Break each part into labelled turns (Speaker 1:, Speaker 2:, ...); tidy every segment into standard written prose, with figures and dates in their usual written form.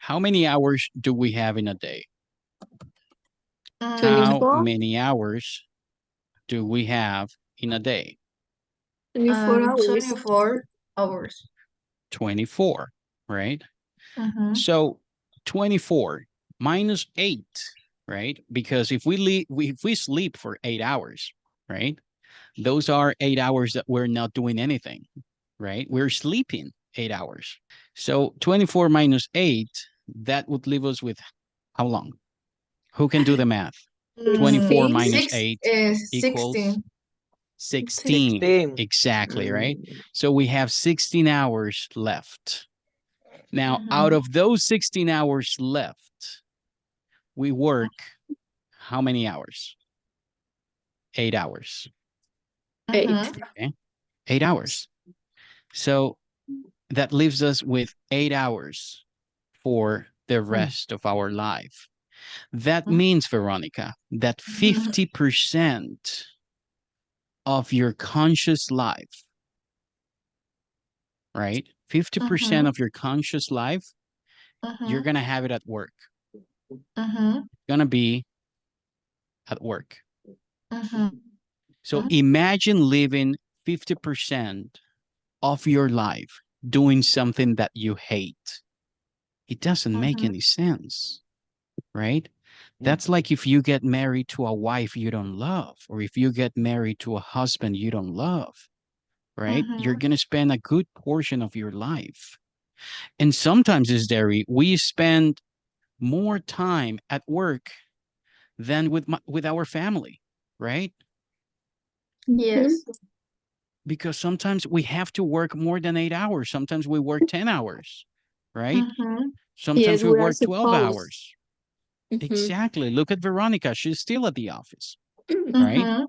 Speaker 1: How many hours do we have in a day? How
Speaker 2: 24.
Speaker 1: many hours do we have in a day?
Speaker 2: 24 hours.
Speaker 3: 24 hours.
Speaker 1: 24, right?
Speaker 3: Mhm.
Speaker 1: So 24 minus 8, right? Because if we sleep for 8 hours, right? Those are 8 hours that we're not doing anything, right? We're sleeping 8 hours. So 24 minus 8, that would leave us with how long? Who can do the math? 24 minus 8 equals
Speaker 3: 16.
Speaker 1: 16.
Speaker 4: 16.
Speaker 1: Exactly, right? So we have 16 hours left. Now,
Speaker 3: Mhm.
Speaker 1: out of those 16 hours left, we work how many hours? 8 hours.
Speaker 2: 8.
Speaker 3: Mhm.
Speaker 1: Okay? 8 hours. So that leaves us with 8 hours for the rest of our life. That means, Veronica, that 50% of your conscious life, right? 50% of your conscious life, you're going to have it at work. Going to be at work. So imagine living 50% of your life doing something that you hate. It doesn't make any sense, right? That's like if you get married to a wife you don't love, or if you get married to a husband you don't love, right? You're going to spend a good portion of your life. And sometimes, is Derry, we spend more time at work than with our family, right?
Speaker 3: Yes.
Speaker 1: Because sometimes we have to work more than 8 hours. Sometimes we work 10 hours, right? Sometimes
Speaker 2: Yes,
Speaker 1: we
Speaker 2: we are
Speaker 1: work 12
Speaker 2: supposed.
Speaker 1: hours. Exactly. Look at Veronica. She's still at the office,
Speaker 3: Mm-hmm.
Speaker 1: right?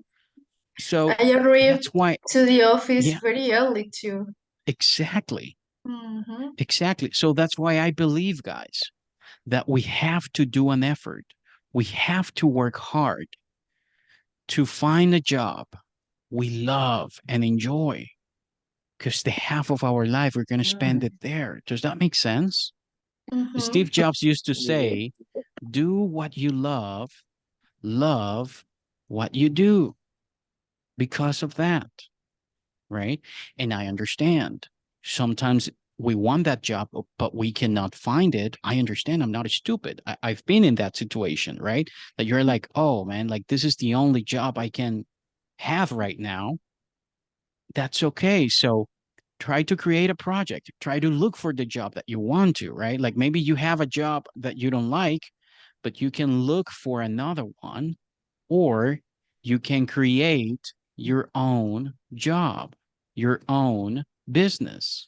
Speaker 1: So
Speaker 3: I arrived
Speaker 1: that's why.
Speaker 3: to the office
Speaker 1: Yeah,
Speaker 3: very early too.
Speaker 1: exactly.
Speaker 3: Mm-hmm.
Speaker 1: Exactly. So that's why I believe, guys, that we have to do an effort. We have to work hard to find a job we love and enjoy, because the half of our life we're going to spend it there. Does that make sense? Steve Jobs used to say, do what you love what you do, because of that, right? And I understand sometimes we want that job, but we cannot find it. I understand. I'm not stupid. I've been in that situation, right? That you're like, oh man, like this is the only job I can have right now. That's okay. So try to create a project, try to look for the job that you want to, right? Like maybe you have a job that you don't like, but you can look for another one, or you can create your own job, your own business,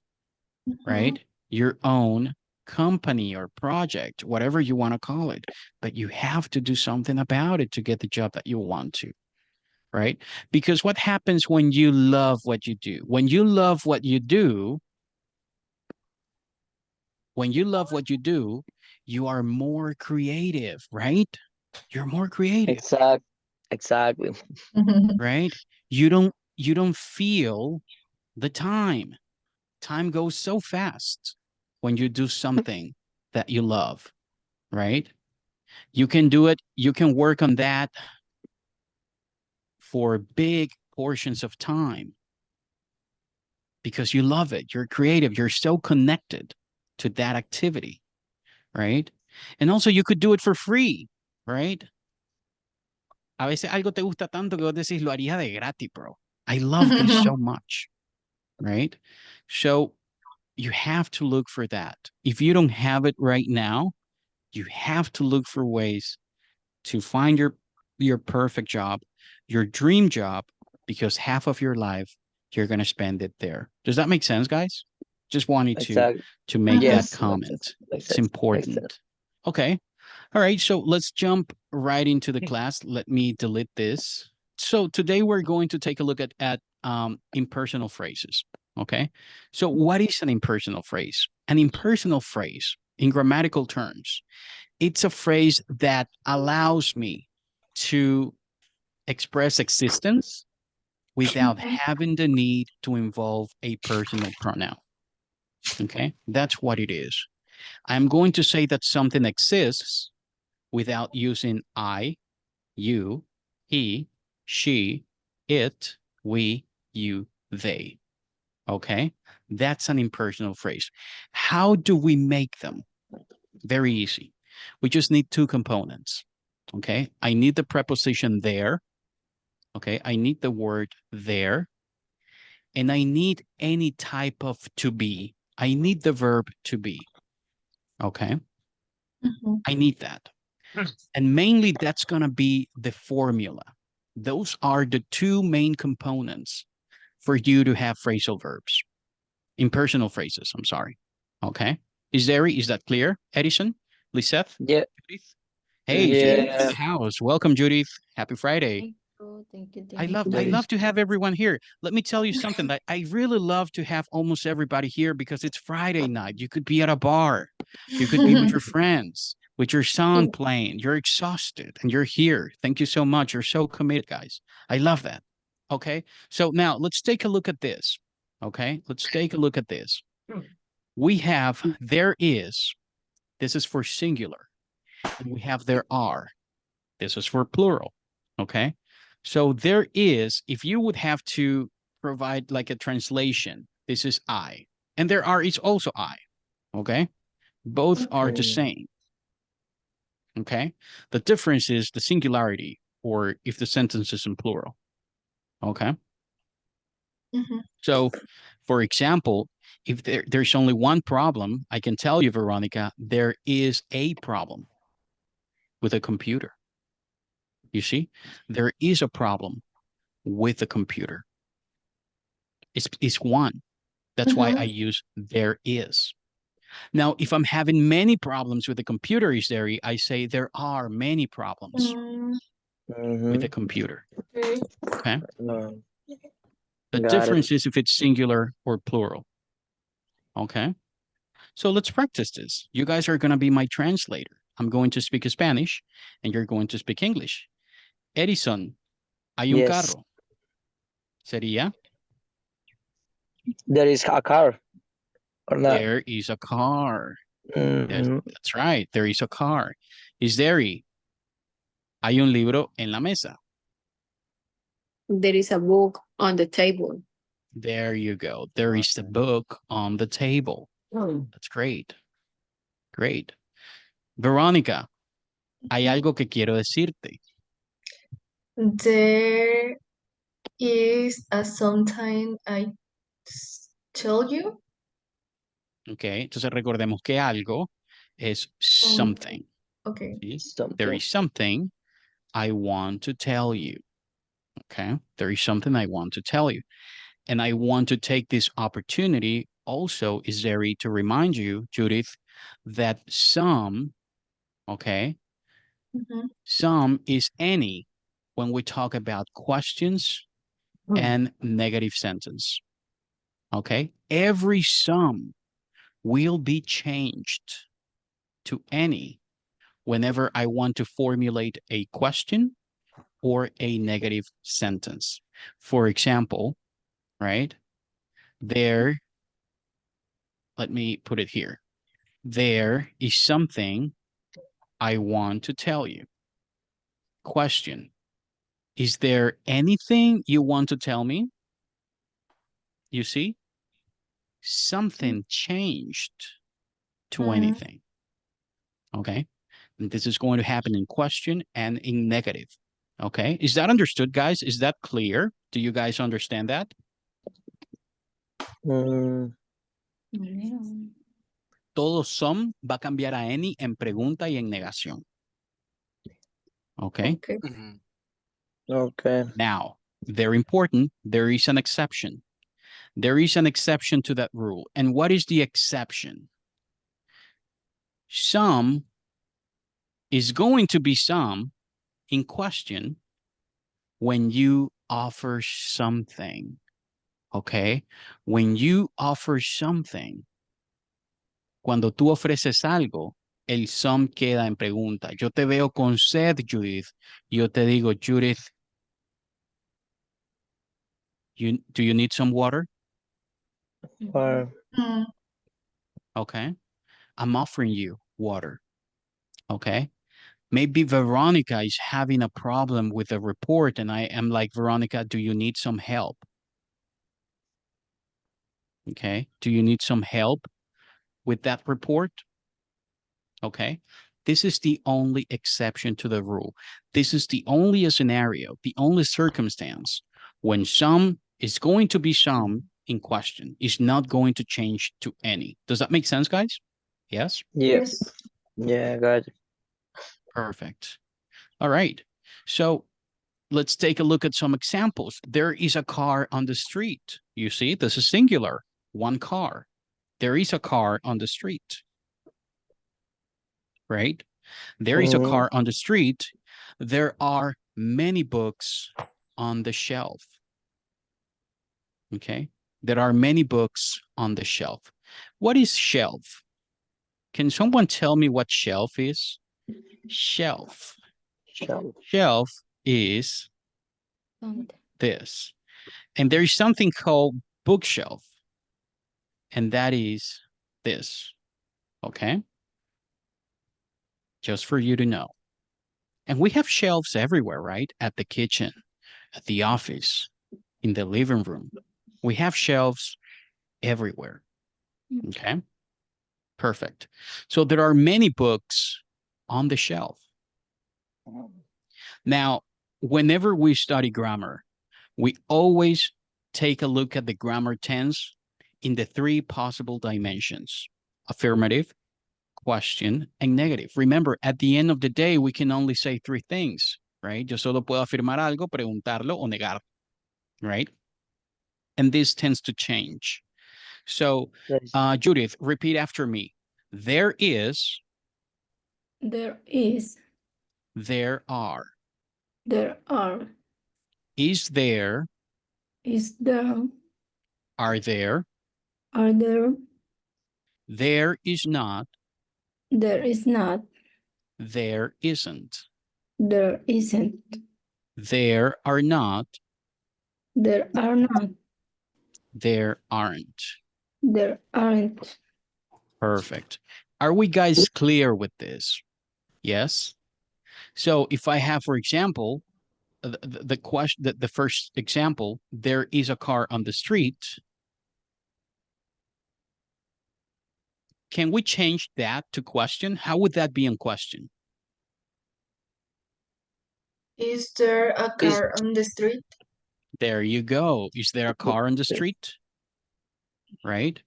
Speaker 1: right? Your own company or project, whatever you want to call it. But you have to do something about it to get the job that you want to, right? Because what happens when you love what you do? When you love what you do, you are more creative, right? You're more creative,
Speaker 4: Exactly.
Speaker 1: right? You don't feel the time. Time goes so fast when you do something that you love, right? You can do it. You can work on that for big portions of time because you love it. You're creative. You're so connected to that activity, right? And also you could do it for free, right? A veces algo te gusta tanto que vos decís, lo haría de gratis, bro. I love this so much, right? So you have to look for that. If you don't have it right now, you have to look for ways to find your perfect job, your dream job, because half of your life you're going to spend it there. Does that make sense, guys? Just wanted
Speaker 4: Exactly.
Speaker 1: to make that
Speaker 4: Yes, makes sense.
Speaker 1: comment.
Speaker 4: Makes
Speaker 1: It's
Speaker 4: sense. Makes sense.
Speaker 1: important. Okay. All right. So let's jump right into the class. Let me delete this. So today we're going to take a look at impersonal phrases. Okay. So what is an impersonal phrase? An impersonal phrase, in grammatical terms, it's a phrase that allows me to express existence without having the need to involve a personal pronoun. Okay, that's what it is. I'm going to say that something exists without using I, you, he, she, it, we, you, they. Okay? That's an impersonal phrase. How do we make them? Very easy. We just need two components. Okay? I need the preposition there. Okay? I need the word there. And I need any type of to be. I need the verb to be. Okay? I need that. And mainly that's going to be the formula. Those are the two main components for you to have phrasal verbs. Impersonal phrases, I'm sorry. Okay. Is that clear? Edison? Lisette?
Speaker 4: Yeah.
Speaker 1: Judith? Hey, Judith in
Speaker 4: Yeah.
Speaker 1: the house. Welcome, Judith. Happy Friday.
Speaker 2: Thank you.
Speaker 1: I
Speaker 4: There is-
Speaker 1: love to have everyone here. Let me tell you something that I really love to have almost everybody here because it's Friday night. You could be at a bar. You could be with your friends, with your son playing. You're exhausted and you're here. Thank you so much. You're so committed, guys. I love that. Okay. So now let's take a look at this. Okay. Let's take a look at this. We have there is. This is for singular. And we have there are. This is for plural. Okay. So there is, if you would have to provide like a translation, this is I. And there are is also I. Okay. Both are the same. Okay. The difference is the singularity or if the sentence is in plural. Okay. So, for example, if there's only one problem, I can tell you, Veronica, there is a problem with a computer. You see, there is a problem with the computer. It's one. That's why I use there is. Now, if I'm having many problems with the computer, I say there are many problems with the computer. Okay. The
Speaker 4: Got
Speaker 1: difference is if it's singular or plural. Okay. So let's practice this. You guys are going to be my translator. I'm going to speak Spanish and you're going to speak English. Edison, hay un
Speaker 4: Yes.
Speaker 1: carro. Sería,
Speaker 4: There is a car. Or not?
Speaker 1: there is a car.
Speaker 4: Mhm.
Speaker 1: That's right. There is a car. Is there? Hay un libro en la mesa.
Speaker 2: There is a book on the table.
Speaker 1: There you go. There is a book on the table. That's great. Great. Veronica, hay algo que quiero decirte.
Speaker 3: There is a sometime I tell you.
Speaker 1: Ok, entonces recordemos que algo es something.
Speaker 3: Okay.
Speaker 1: ¿Sí? There is something I want to tell you. Okay, there is something I want to tell you. And I want to take this opportunity also, Izeri, to remind you, Judith, that some, okay, some is any when we talk about questions and negative sentence. Okay, every some will be changed to any whenever I want to formulate a question or a negative sentence. For example, right? There, let me put it here. There is something I want to tell you. Question. Is there anything you want to tell me? You see? Something changed to anything. Okay? And this is going to happen in question and in negative. Okay? Is that understood, guys? Is that clear? Do you guys understand that? Todos son va a cambiar a any en pregunta y en negación. Okay?
Speaker 4: Okay.
Speaker 1: Now, very important, there is an exception. There is an exception to that rule. And what is the exception? Some is going to be some in question when you offer something. Okay? When you offer something, cuando tú ofreces algo, el some queda en pregunta. Yo te veo con sed, Judith. Yo te digo, Judith, do you need some water?
Speaker 4: Or
Speaker 1: Okay. I'm offering you water. Okay. Maybe Veronica is having a problem with a report and I am like, Veronica, do you need some help? Okay. Do you need some help with that report? Okay. This is the only exception to the rule. This is the only scenario, the only circumstance when some is going to be some in question, is not going to change to any. Does that make sense, guys? Yes?
Speaker 4: Yes. Yeah, got it.
Speaker 1: Perfect. All right. So let's take a look at some examples. There is a car on the street. You see, this is singular, one car. There is a car on the street, right? There is a car on the street. There are many books on the shelf. Okay. There are many books on the shelf. What is shelf? Can someone tell me what shelf is? Shelf.
Speaker 4: Shelf.
Speaker 1: Shelf is
Speaker 2: Something.
Speaker 1: this. And there is something called bookshelf. And that is this. Okay. Just for you to know. And we have shelves everywhere, right? At the kitchen, at the office, in the living room. We have shelves everywhere. Okay. Perfect. So there are many books on the shelf. Now, whenever we study grammar, we always take a look at the grammar tense in the three possible dimensions: affirmative, question, and negative. Remember, at the end of the day, we can only say three things, right? Yo solo puedo afirmar algo, preguntarlo o negar, right? And this tends to change. So,
Speaker 4: Yes.
Speaker 1: Judith, repeat after me. There is,
Speaker 2: There is.
Speaker 1: there are.
Speaker 2: There are.
Speaker 1: Is there,
Speaker 2: Is there.
Speaker 1: are there.
Speaker 2: Are there.
Speaker 1: There is not,
Speaker 2: There is not.
Speaker 1: there isn't.
Speaker 2: There isn't.
Speaker 1: There are not,
Speaker 2: There are not.
Speaker 1: there aren't.
Speaker 2: There aren't.
Speaker 1: Perfect. Are we guys clear with this? Yes. So if I have, for example, the question, the first example, there is a car on the street. Can we change that to question? How would that be in question?
Speaker 3: Is there a car on the street?
Speaker 1: There you go. Is there a car on the street? Right?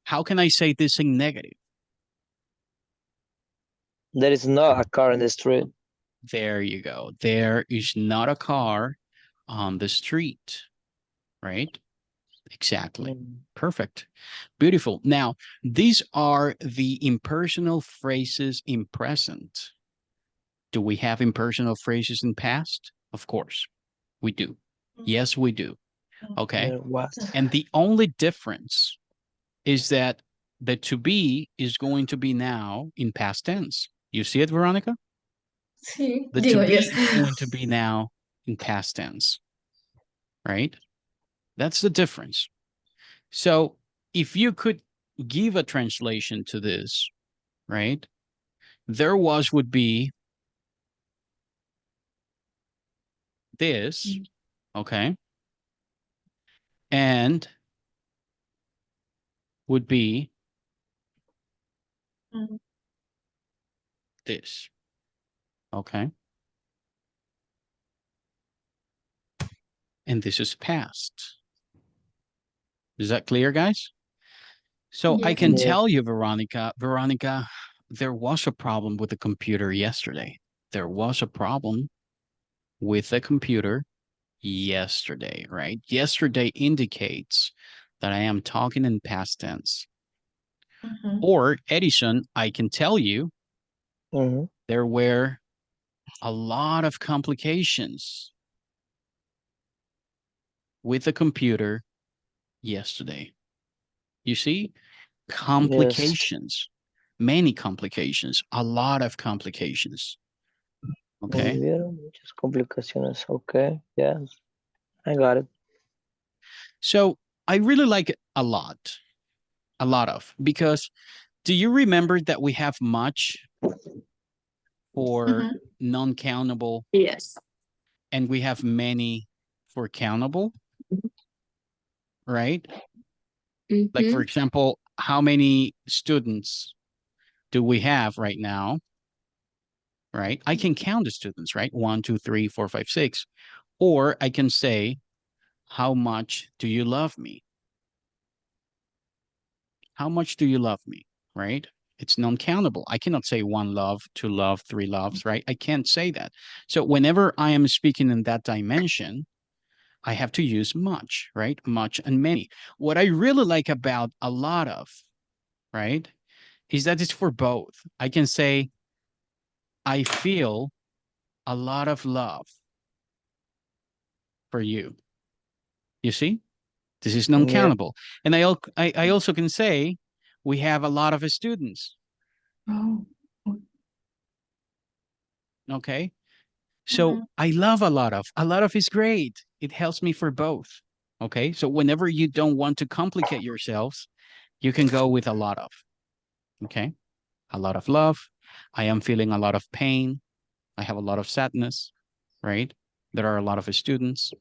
Speaker 1: How can I say this in negative?
Speaker 4: There is not a car in the street.
Speaker 1: There you go. There is not a car on the street. Right? Exactly. Perfect. Beautiful. Now, these are the impersonal phrases in present. Do we have impersonal phrases in past? Of course, we do. Yes, we do. Okay.
Speaker 4: There was.
Speaker 1: And the only difference is that the to be is going to be now in past tense. You see it, Veronica?
Speaker 3: Sí,
Speaker 1: The
Speaker 3: digo,
Speaker 1: to be
Speaker 3: yes.
Speaker 1: is going to be now in past tense, right? That's the difference. So if you could give a translation to this, right? There was would be this, okay? And would be
Speaker 3: Mm.
Speaker 1: this, okay? And this is past. Is that clear, guys? So I
Speaker 3: Yes.
Speaker 1: can
Speaker 4: Yes.
Speaker 1: tell you, Veronica, there was a problem with the computer yesterday. There was a problem with the computer yesterday, right? Yesterday indicates that I am talking in past tense.
Speaker 3: Mhm.
Speaker 1: Or Edison, I can tell you,
Speaker 4: Mhm.
Speaker 1: there were a lot of complications with the computer yesterday. You see, complications, many complications, a lot of complications. Okay.
Speaker 4: Hubieron muchas complicaciones. Okay. Yes. I got it.
Speaker 1: So I really like it a lot of, because Do you remember that we have much for non-countable
Speaker 2: Yes.
Speaker 1: and we have many for countable, right? Like, for example, how many students do we have right now, right? I can count the students, right? 1, 2, 3, 4, 5, 6. Or I can say, how much do you love me? How much do you love me, right? It's non-countable. I cannot say 1 love, 2 love, 3 loves, right? I can't say that. So whenever I am speaking in that dimension, I have to use much, right? Much and many. What I really like about a lot of, right, is that it's for both. I can say, I feel a lot of love for you. You see? This is non-countable. And I also can say, we have a lot of students.
Speaker 2: Oh.
Speaker 1: Okay? So I love a lot of. A lot of is great. It helps me for both. Okay? So whenever you don't want to complicate yourselves, you can go with a lot of. Okay? A lot of love. I am feeling a lot of pain. I have a lot of sadness, right? There are a lot of students.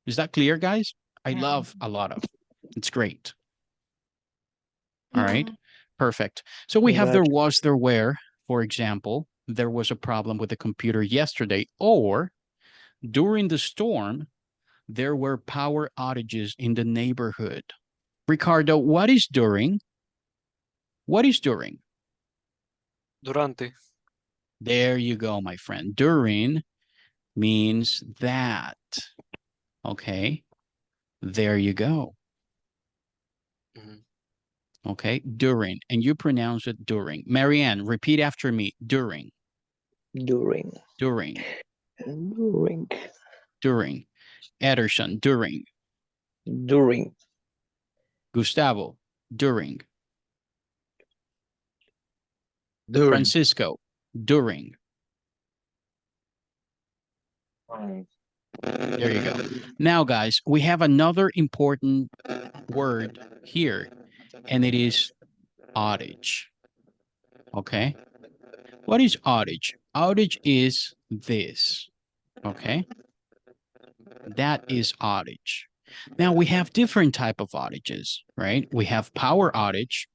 Speaker 1: Is that clear, guys? I love a lot of. It's great. All right, perfect. So we have there was, there were, for example, there was a problem with the computer yesterday, or during the storm, there were power outages in the neighborhood. Ricardo, what is during? What is during?
Speaker 5: Durante.
Speaker 1: There you go, my friend. During means that. Okay, there you go. Okay, during, and you pronounce it during. Marianne, repeat after me. During.
Speaker 4: During.
Speaker 1: During.
Speaker 4: During.
Speaker 1: During. Ederson, during.
Speaker 4: During.
Speaker 1: Gustavo, during.
Speaker 5: During.
Speaker 1: Francisco, during. There you go. Now, guys, we have another important word here, and it is outage. Okay? What is outage? Outage is this. Okay? That is outage. Now, we have different type of outages, right? We have power outage.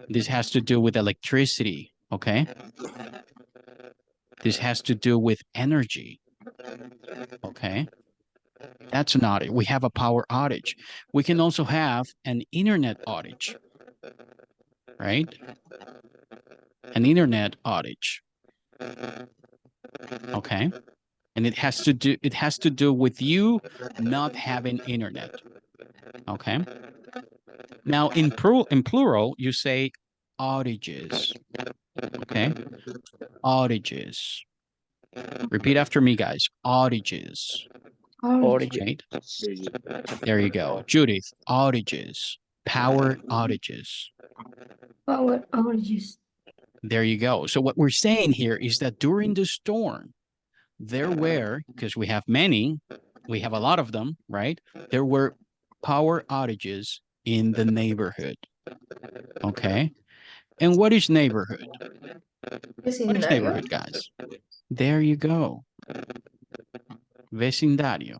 Speaker 1: This has to do with electricity, okay? This has to do with energy, okay? That's an outage. We have a power outage. We can also have an internet outage, right? An internet outage, okay? And it has to do with you not having internet, okay? Now, in plural, you say outages, okay? Outages. Repeat after me, guys. Outages.
Speaker 4: Origin.
Speaker 1: Right? There you go. Judith, outages. Power outages.
Speaker 2: Power outages.
Speaker 1: There you go. So what we're saying here is that during the storm, there were, because we have many, we have a lot of them, right? There were power outages in the neighborhood. Okay. And what is neighborhood? What is neighborhood, guys? There you go. Vecindario.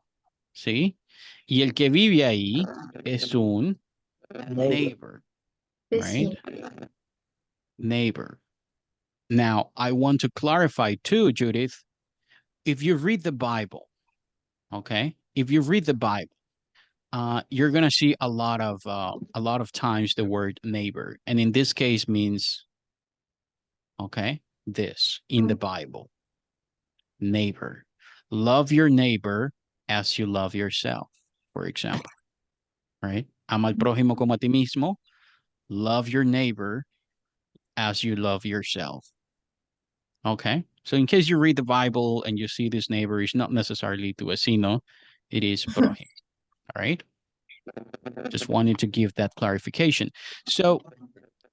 Speaker 1: ¿Sí? Y el que vive ahí es un neighbor, right? Neighbor. Now, I want to clarify too, Judith, if you read the Bible, okay? If you read the Bible, you're going to see a lot of times the word neighbor. And in this case means, okay, this in the Bible, neighbor. Love your neighbor as you love yourself, for example, right? Ama al prójimo como a ti mismo. Love your neighbor as you love yourself. Okay, so in case you read the Bible and you see this neighbor is not necessarily tu vecino, it is prójimo. All right, just wanted to give that clarification. So,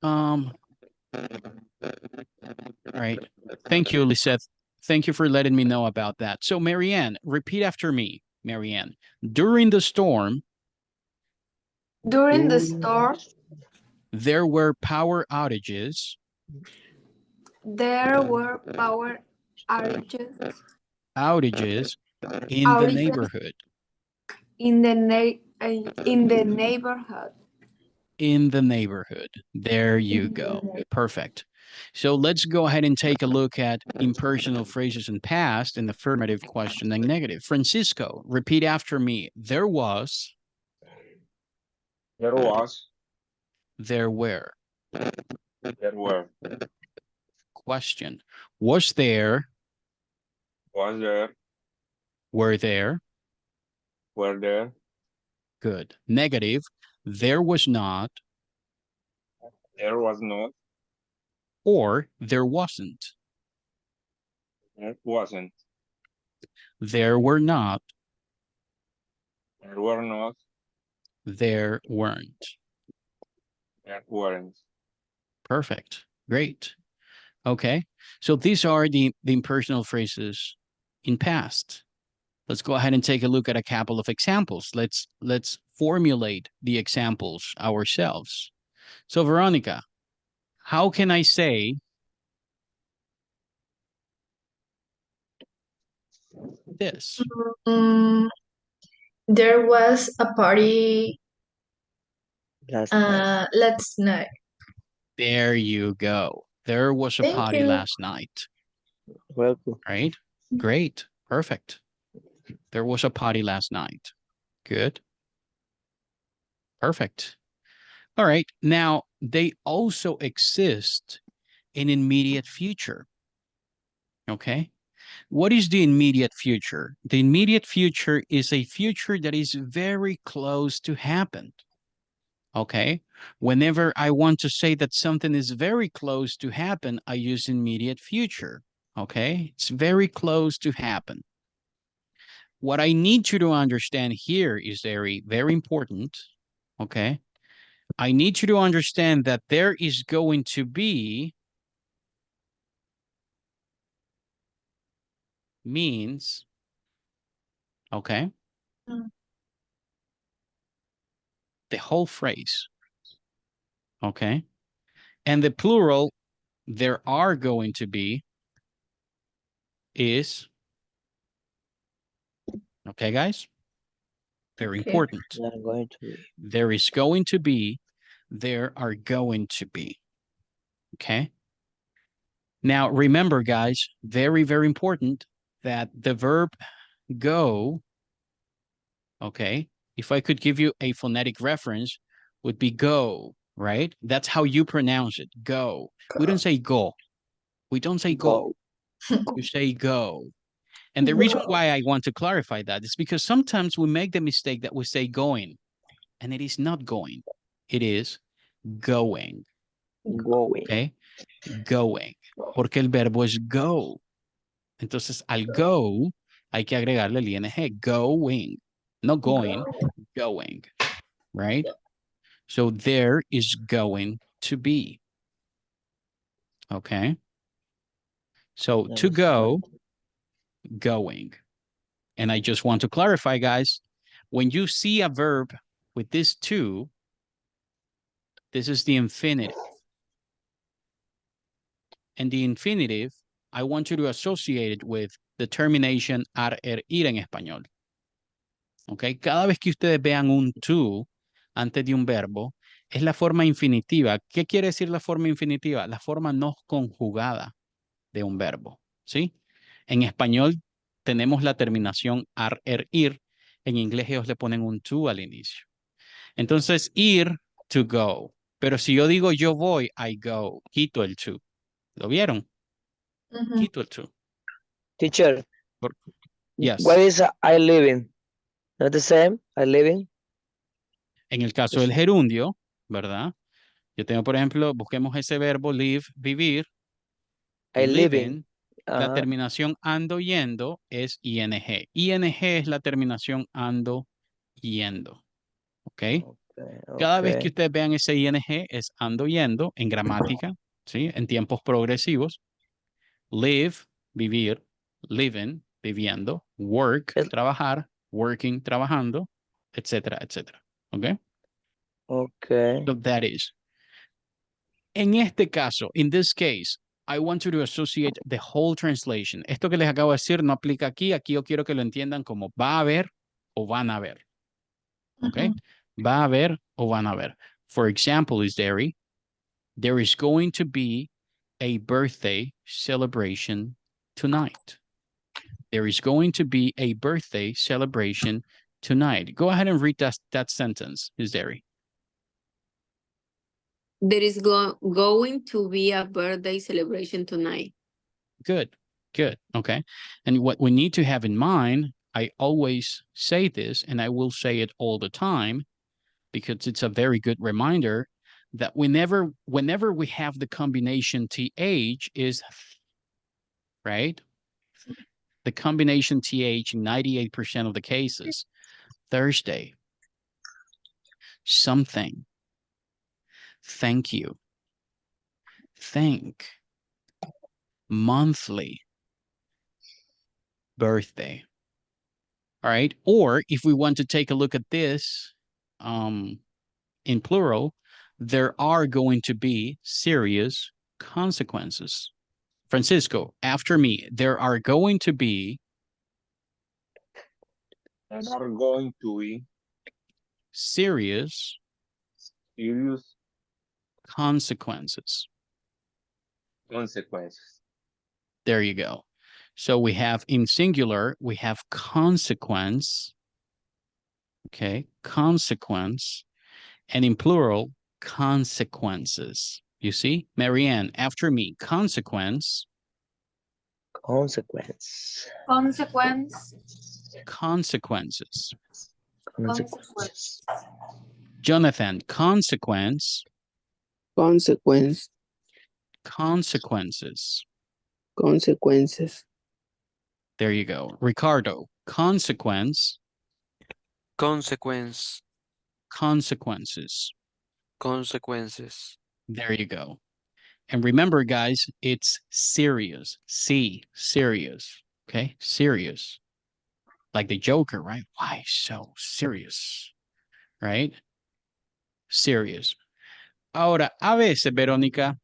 Speaker 1: all right, thank you, Lisette. Thank you for letting me know about that. So, Marianne, repeat after me, Marianne. During the storm.
Speaker 2: During the storm.
Speaker 1: There were power outages
Speaker 2: There were power outages
Speaker 1: in the
Speaker 2: Outages.
Speaker 1: neighborhood.
Speaker 2: in the neighborhood.
Speaker 1: In the neighborhood. There you go. Perfect. So let's go ahead and take a look at impersonal phrases in past and affirmative, question, and negative. Francisco, repeat after me. There was.
Speaker 6: There was.
Speaker 1: There were.
Speaker 6: There were.
Speaker 1: Question. Was there.
Speaker 6: Was there.
Speaker 1: Were there.
Speaker 6: Were there.
Speaker 1: Good. Negative. There was not.
Speaker 6: There was not.
Speaker 1: Or there wasn't.
Speaker 6: There wasn't.
Speaker 1: There were not.
Speaker 6: There were not.
Speaker 1: There weren't.
Speaker 6: There weren't.
Speaker 1: Perfect. Great. Okay. So these are the impersonal phrases in past. Let's go ahead and take a look at a couple of examples. Let's formulate the examples ourselves. So Veronica, how can I say this?
Speaker 3: There was a party
Speaker 4: Last night.
Speaker 3: last night.
Speaker 1: There you go. There was a
Speaker 3: Thank
Speaker 1: party
Speaker 3: you.
Speaker 1: last night,
Speaker 4: Welcome.
Speaker 1: right? Great. Perfect. There was a party last night. Good. Perfect. All right. Now, they also exist in immediate future. Okay. What is the immediate future? The immediate future is a future that is very close to happen. Okay. Whenever I want to say that something is very close to happen, I use immediate future. Okay. It's very close to happen. What I need you to understand here is very, very important. Okay. I need you to understand that there is going to be means, okay, the whole phrase, okay, and the plural, there are going to be, is, okay, guys, very
Speaker 3: Okay.
Speaker 1: important.
Speaker 4: Not going to be.
Speaker 1: There is going to be, there are going to be, okay. Now, remember, guys, very, very important that the verb go, okay, if I could give you a phonetic reference, would be go, right? That's how you pronounce it, go. We don't say go. We don't say go. We say go. And the reason why I want to clarify that is because sometimes we make the mistake that we say going, and it is not going. It is going,
Speaker 4: Going.
Speaker 1: okay? Going. Porque el verbo es go. Entonces, al go, hay que agregarle el ing, going. Not going, going, right? So there is going to be. Okay. So to go, going. And I just want to clarify, guys, when you see a verb with this to, this is the infinitive. And the infinitive, I want you to associate it with the termination ar, er, ir en español. Okay. Cada vez que ustedes vean un to antes de un verbo, es la forma infinitiva. ¿Qué quiere decir la forma infinitiva? La forma no conjugada de un verbo, ¿sí? En español tenemos la terminación ar, er, ir. En inglés ellos le ponen un to al inicio. Entonces, ir, to go. Pero si yo digo yo voy, I go, quito el to. ¿Lo vieron? Quito el to.
Speaker 4: Teacher.
Speaker 1: Yes.
Speaker 4: What is I living? Not the same? I living?
Speaker 1: En el caso del gerundio, ¿verdad? Yo tengo, por ejemplo, busquemos ese verbo live, vivir.
Speaker 4: I living.
Speaker 1: La terminación ando, yendo es ing. ing es la terminación ando, yendo. ¿Ok? Cada vez que ustedes vean ese ing es ando, yendo en gramática, ¿sí? En tiempos progresivos. Live, vivir. Living, viviendo. Work, trabajar. Working, trabajando, etcétera, etcétera. ¿Ok?
Speaker 4: Okay.
Speaker 1: So that is. En este caso, in this case, I want you to associate the whole translation. Esto que les acabo de decir no aplica aquí. Aquí yo quiero que lo entiendan como va a haber o van a haber. Okay? Va a haber o van a haber. For example, there is going to be a birthday celebration tonight. There is going to be a birthday celebration tonight. Go ahead and read that sentence, Isdari.
Speaker 2: There is going to be a birthday celebration tonight.
Speaker 1: Good, good, okay. And what we need to have in mind, I always say this, and I will say it all the time, because it's a very good reminder that whenever we have the combination TH is, right? The combination TH in 98% of the cases, Thursday, something, thank you, thank, monthly, birthday. All right. Or if we want to take a look at this in plural, there are going to be serious consequences. Francisco, after me, there are going to be serious consequences. There you go. So we have in singular, we have consequence. Okay, consequence. And in plural, consequences. You see, Marianne, after me, consequence.
Speaker 4: Consequence.
Speaker 3: Consequence.
Speaker 1: Consequences.
Speaker 4: Consequences.
Speaker 1: Jonathan, consequence.
Speaker 7: Consequence.
Speaker 1: Consequences.
Speaker 7: Consequences.
Speaker 1: There you go. Ricardo, consequence.
Speaker 5: Consequence.
Speaker 1: Consequences.
Speaker 5: Consequences.
Speaker 1: There you go. And remember, guys, it's serious. Serious. Okay, serious. Like the Joker, right? Why so serious? Right? Serious. Ahora, a veces, Verónica,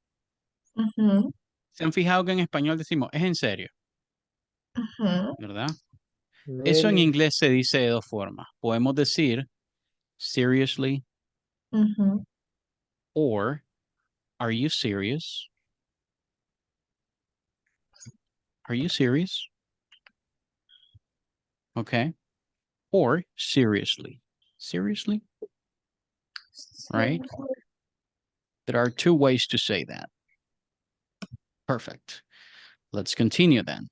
Speaker 1: ¿se han fijado que en español decimos, es en serio? ¿Verdad? Eso en
Speaker 4: Really?
Speaker 1: inglés se dice de dos formas. Podemos decir seriously or are you serious? Are you serious? Okay. Or seriously. Seriously? Right? There are two ways to say that. Perfect. Let's continue then.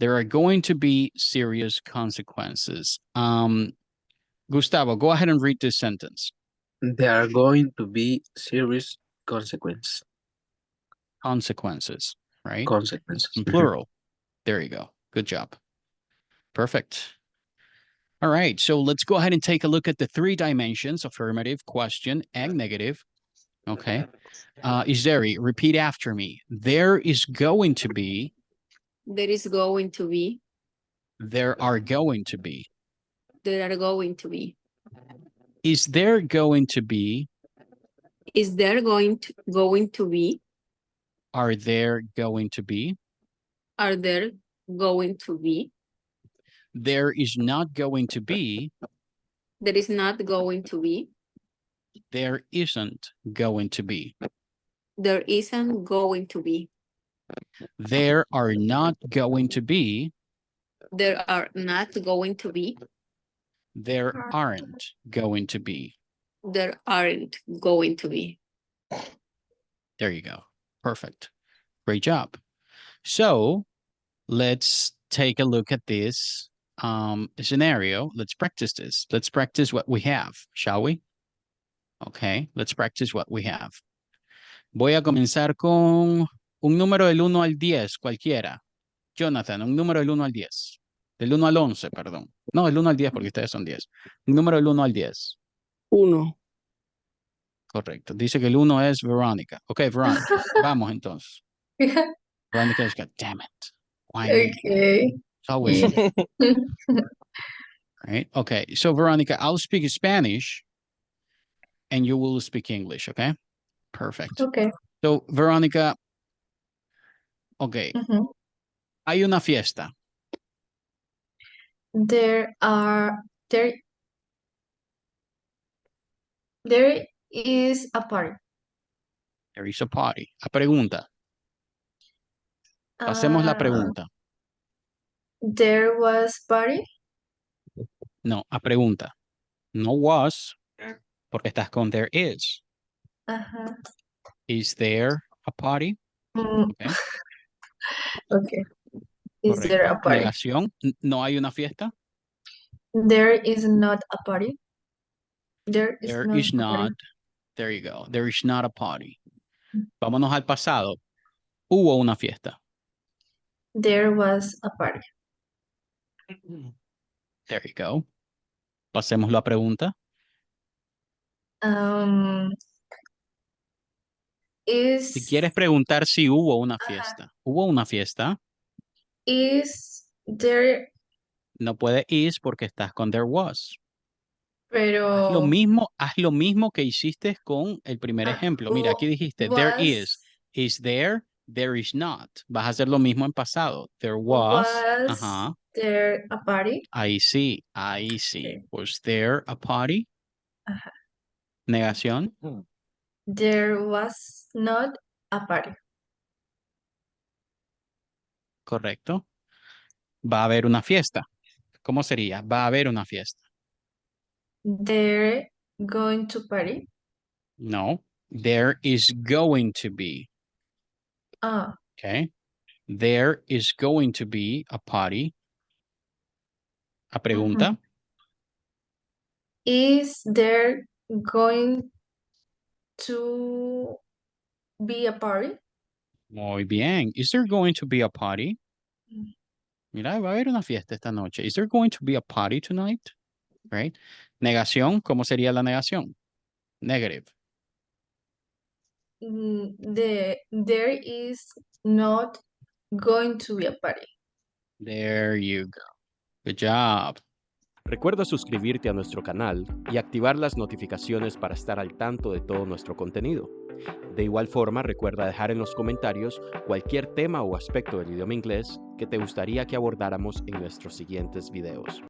Speaker 1: There are going to be serious consequences. Gustavo, go ahead and read this sentence.
Speaker 7: There are going to be serious consequences.
Speaker 1: Consequences, right?
Speaker 7: Consequences.
Speaker 1: In plural. There you go. Good job. Perfect. All right, so let's go ahead and take a look at the three dimensions: affirmative, question, and negative. Okay. Izeri, repeat after me. There is going to be.
Speaker 2: There is going to be.
Speaker 1: There are going to be.
Speaker 2: There are going to be.
Speaker 1: Is there going to be?
Speaker 2: Is there going to be?
Speaker 1: Are there going to be?
Speaker 2: Are there going to be?
Speaker 1: There is not going to be.
Speaker 2: There is not going to be.
Speaker 1: There isn't going to be.
Speaker 2: There isn't going to be.
Speaker 1: There are not going to be.
Speaker 2: There are not going to be.
Speaker 1: There aren't going to be.
Speaker 2: There aren't going to be.
Speaker 1: There you go. Perfect. Great job. So let's take a look at this scenario. Let's practice this. Let's practice what we have, shall we? Okay, let's practice what we have. Voy a comenzar con un número del 1 al 10, cualquiera. Jonathan, un número del 1 al 10. Del 1 al 11, perdón. No, del 1 al 10 porque ustedes son 10. Un número del 1 al 10.
Speaker 7: 1.
Speaker 1: Correcto. Dice que el 1 es Verónica. Ok, Verónica. Vamos entonces. Verónica is like, damn it. Why me?
Speaker 3: Okay.
Speaker 1: It's always me. Right? Okay. So, Veronica, I'll speak Spanish and you will speak English. Okay? Perfect.
Speaker 3: Okay.
Speaker 1: So, Veronica, okay,
Speaker 3: Mhm.
Speaker 1: hay una fiesta.
Speaker 3: There is a party.
Speaker 1: There is a party. A pregunta. Hacemos la
Speaker 3: Uh,
Speaker 1: pregunta.
Speaker 3: There was party.
Speaker 1: No, a pregunta. No was, porque estás con there is.
Speaker 3: Uh-huh.
Speaker 1: Is there a party?
Speaker 3: Mm,
Speaker 1: Okay.
Speaker 3: okay. Is there a
Speaker 1: Correcto.
Speaker 3: party?
Speaker 1: Negación. No hay una fiesta.
Speaker 3: There is not a party. There is
Speaker 1: There
Speaker 3: not
Speaker 1: is
Speaker 3: a party.
Speaker 1: not. There you go. There is not a party. Vámonos al pasado. Hubo una fiesta.
Speaker 3: There was a party.
Speaker 1: There you go. Pasemos la pregunta. Si quieres preguntar si hubo una fiesta. ¿Hubo una fiesta?
Speaker 3: Is there,
Speaker 1: No puede is porque estás con there was.
Speaker 3: pero
Speaker 1: Haz lo mismo que hiciste con el primer ejemplo. Mira, aquí dijiste there is. Is there? There is not. Vas a hacer lo mismo en pasado. There was. Ajá.
Speaker 3: there a party?
Speaker 1: Ahí sí.
Speaker 3: Okay.
Speaker 1: Was there a party?
Speaker 3: Ajá.
Speaker 1: Negación.
Speaker 3: There was not a party.
Speaker 1: Correcto. Va a haber una fiesta. ¿Cómo sería? Va a haber una fiesta.
Speaker 3: They're going to party.
Speaker 1: No. There is going to be.
Speaker 3: Ah,
Speaker 1: Okay. There is going to be a party. A pregunta.
Speaker 3: is there going to be a party?
Speaker 1: Muy bien. Is there going to be a party? Mira, va a haber una fiesta esta noche. Is there going to be a party tonight? Right? Negación. ¿Cómo sería la negación? Negative.
Speaker 3: There is not going to be a party.
Speaker 1: There you go. Good job.
Speaker 8: Recuerda suscribirte a nuestro canal y activar las notificaciones para estar al tanto de todo nuestro contenido. De igual forma, recuerda dejar en los comentarios cualquier tema o aspecto del idioma inglés que te gustaría que abordáramos en nuestros siguientes videos.